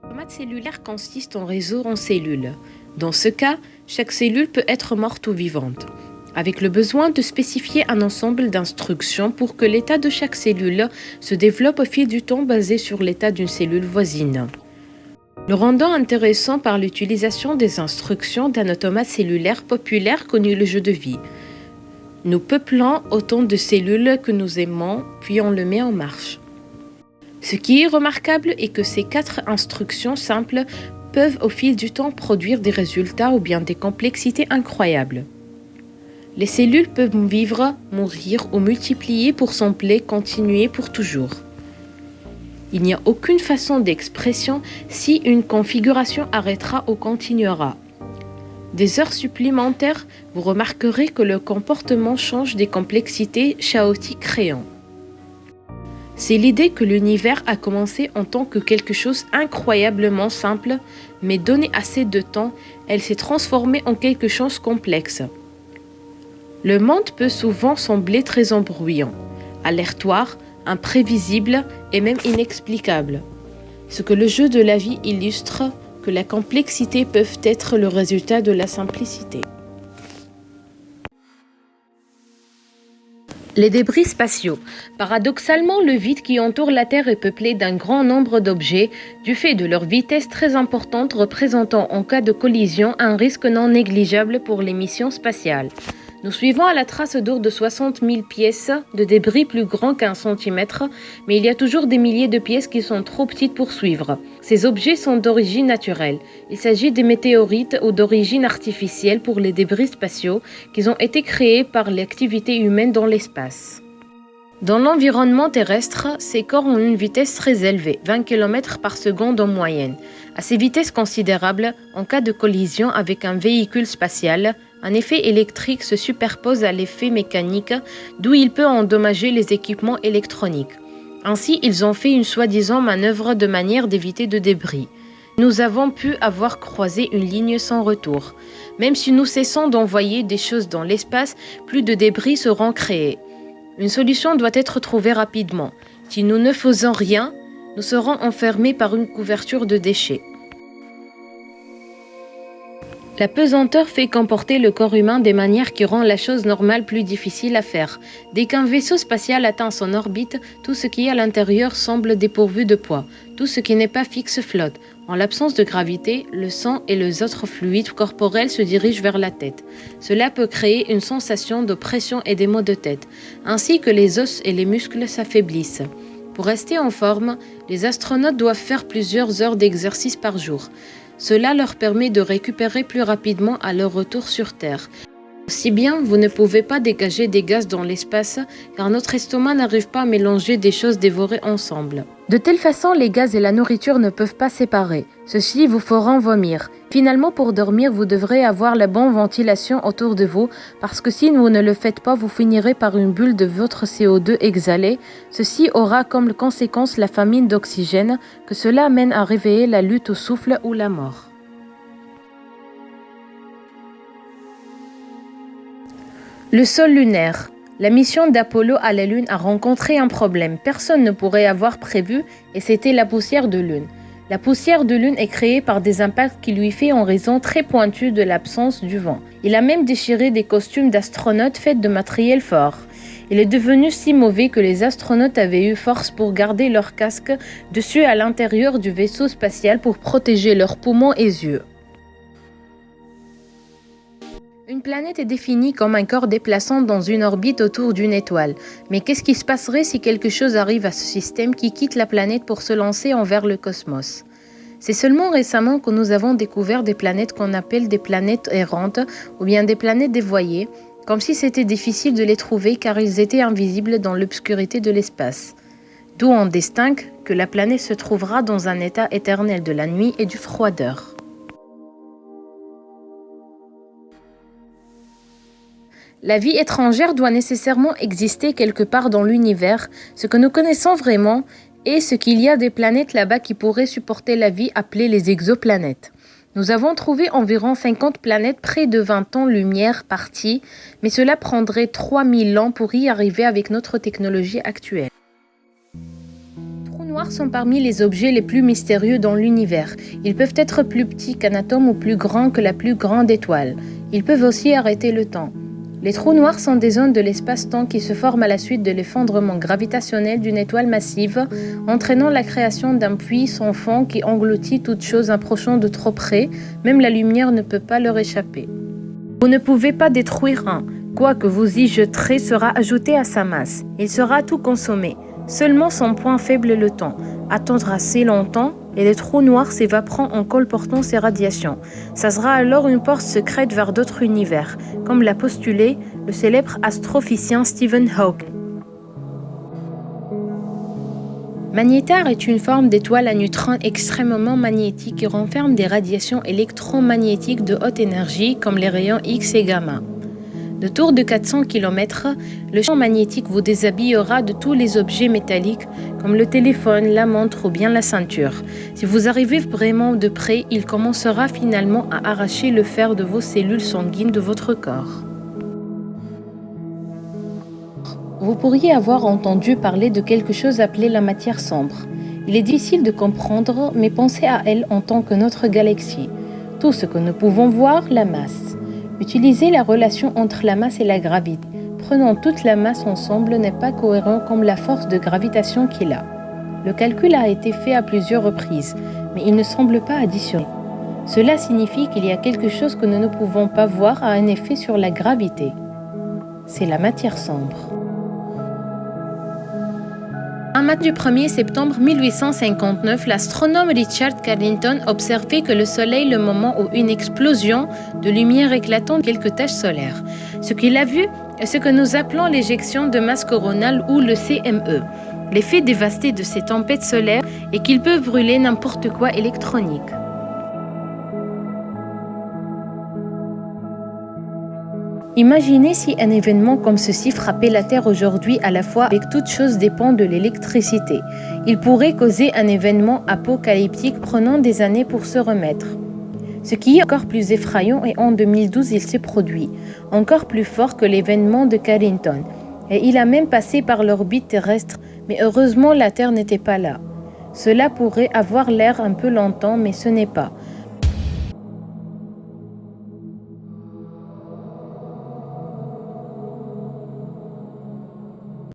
L'automate cellulaire consiste en réseau en cellules. Dans ce cas, chaque cellule peut être morte ou vivante, avec le besoin de spécifier un ensemble d'instructions pour que l'état de chaque cellule se développe au fil du temps basé sur l'état d'une cellule voisine. Le rendant intéressant par l'utilisation des instructions d'un automate cellulaire populaire connu le jeu de vie. Nous peuplons autant de cellules que nous aimons, puis on le met en marche. Ce qui est remarquable est que ces 4 instructions simples peuvent au fil du temps produire des résultats ou bien des complexités incroyables. Les cellules peuvent vivre, mourir ou multiplier pour s'empler, continuer pour toujours. Il n'y a aucune façon d'expression si une configuration arrêtera ou continuera. Des heures supplémentaires, vous remarquerez que le comportement change des complexités chaotiques créant. C'est l'idée que l'univers a commencé en tant que quelque chose incroyablement simple, mais donné assez de temps, elle s'est transformée en quelque chose de complexe. Le monde peut souvent sembler très embrouillant, aléatoire, imprévisible et même inexplicable. Ce que le jeu de la vie illustre, que la complexité peut être le résultat de la simplicité. Les débris spatiaux. Paradoxalement, le vide qui entoure la Terre est peuplé d'un grand nombre d'objets, du fait de leur vitesse très importante représentant en cas de collision un risque non négligeable pour les missions spatiales. Nous suivons à la trace d'or de 60 000 pièces de débris plus grands qu'1 centimètre, mais il y a toujours des milliers de pièces qui sont trop petites pour suivre. Ces objets sont d'origine naturelle. Il s'agit des météorites ou d'origine artificielle pour les débris spatiaux qui ont été créés par l'activité humaine dans l'espace. Dans l'environnement terrestre, ces corps ont une vitesse très élevée, 20 km par seconde en moyenne. À ces vitesses considérables, en cas de collision avec un véhicule spatial, un effet électrique se superpose à l'effet mécanique, d'où il peut endommager les équipements électroniques. Ainsi, ils ont fait une soi-disant manœuvre de manière d'éviter de débris. Nous avons pu avoir croisé une ligne sans retour. Même si nous cessons d'envoyer des choses dans l'espace, plus de débris seront créés. Une solution doit être trouvée rapidement. Si nous ne faisons rien, nous serons enfermés par une couverture de déchets. La pesanteur fait comporter le corps humain des manières qui rendent la chose normale plus difficile à faire. Dès qu'un vaisseau spatial atteint son orbite, tout ce qui est à l'intérieur semble dépourvu de poids. Tout ce qui n'est pas fixe flotte. En l'absence de gravité, le sang et les autres fluides corporels se dirigent vers la tête. Cela peut créer une sensation de pression et des maux de tête, ainsi que les os et les muscles s'affaiblissent. Pour rester en forme, les astronautes doivent faire plusieurs heures d'exercice par jour. Cela leur permet de récupérer plus rapidement à leur retour sur Terre. Si bien, vous ne pouvez pas dégager des gaz dans l'espace, car notre estomac n'arrive pas à mélanger des choses dévorées ensemble. De telle façon, les gaz et la nourriture ne peuvent pas séparer. Ceci vous fera vomir. Finalement, pour dormir, vous devrez avoir la bonne ventilation autour de vous, parce que si vous ne le faites pas, vous finirez par une bulle de votre CO2 exhalé. Ceci aura comme conséquence la famine d'oxygène, que cela amène à réveiller la lutte au souffle ou la mort. Le sol lunaire. La mission d'Apollo à la Lune a rencontré un problème. Personne ne pourrait avoir prévu, et c'était la poussière de Lune. La poussière de Lune est créée par des impacts qui lui fait en raison très pointue de l'absence du vent. Il a même déchiré des costumes d'astronautes faits de matériel fort. Il est devenu si mauvais que les astronautes avaient eu force pour garder leur casque dessus à l'intérieur du vaisseau spatial pour protéger leurs poumons et yeux. Une planète est définie comme un corps déplaçant dans une orbite autour d'une étoile. Mais qu'est-ce qui se passerait si quelque chose arrive à ce système qui quitte la planète pour se lancer envers le cosmos? C'est seulement récemment que nous avons découvert des planètes qu'on appelle des planètes errantes ou bien des planètes dévoyées, comme si c'était difficile de les trouver car ils étaient invisibles dans l'obscurité de l'espace. D'où on distingue que la planète se trouvera dans un état éternel de la nuit et du froideur. La vie étrangère doit nécessairement exister quelque part dans l'univers. Ce que nous connaissons vraiment est ce qu'il y a des planètes là-bas qui pourraient supporter la vie appelée les exoplanètes. Nous avons trouvé environ 50 planètes près de 20 ans-lumière parties, mais cela prendrait 3000 ans pour y arriver avec notre technologie actuelle. noirs sont parmi les objets les plus mystérieux dans l'univers. Ils peuvent être plus petits qu'un atome ou plus grands que la plus grande étoile. Ils peuvent aussi arrêter le temps. Les trous noirs sont des zones de l'espace-temps qui se forment à la suite de l'effondrement gravitationnel d'une étoile massive, entraînant la création d'un puits sans fond qui engloutit toute chose approchant de trop près. Même la lumière ne peut pas leur échapper. Vous ne pouvez pas détruire un. Quoi que vous y jeterez sera ajouté à sa masse. Il sera tout consommé. Seulement son point faible est le temps. Attendre assez longtemps et les trous noirs s'évaporant en colportant ces radiations. Ça sera alors une porte secrète vers d'autres univers, comme l'a postulé le célèbre astrophysicien Stephen Hawking. Magnétar est une forme d'étoile à neutrons extrêmement magnétique qui renferme des radiations électromagnétiques de haute énergie comme les rayons X et gamma. De tour de 400 km, le champ magnétique vous déshabillera de tous les objets métalliques comme le téléphone, la montre ou bien la ceinture. Si vous arrivez vraiment de près, il commencera finalement à arracher le fer de vos cellules sanguines de votre corps. Vous pourriez avoir entendu parler de quelque chose appelé la matière sombre. Il est difficile de comprendre, mais pensez à elle en tant que notre galaxie. Tout ce que nous pouvons voir, la masse. Utiliser la relation entre la masse et la gravité. Prenant toute la masse ensemble n'est pas cohérent comme la force de gravitation qu'il a. Le calcul a été fait à plusieurs reprises, mais il ne semble pas additionner. Cela signifie qu'il y a quelque chose que nous ne pouvons pas voir a un effet sur la gravité. C'est la matière sombre. Un matin du 1er septembre 1859, l'astronome Richard Carrington observait que le Soleil le moment où une explosion de lumière éclatant quelques taches solaires. Ce qu'il a vu est ce que nous appelons l'éjection de masse coronale ou le CME. L'effet dévasté de ces tempêtes solaires est qu'ils peuvent brûler n'importe quoi électronique. Imaginez si un événement comme ceci frappait la Terre aujourd'hui à la fois avec toute chose dépend de l'électricité. Il pourrait causer un événement apocalyptique prenant des années pour se remettre. Ce qui est encore plus effrayant est en 2012 il s'est produit, encore plus fort que l'événement de Carrington. Et il a même passé par l'orbite terrestre, mais heureusement la Terre n'était pas là. Cela pourrait avoir l'air un peu longtemps, mais ce n'est pas.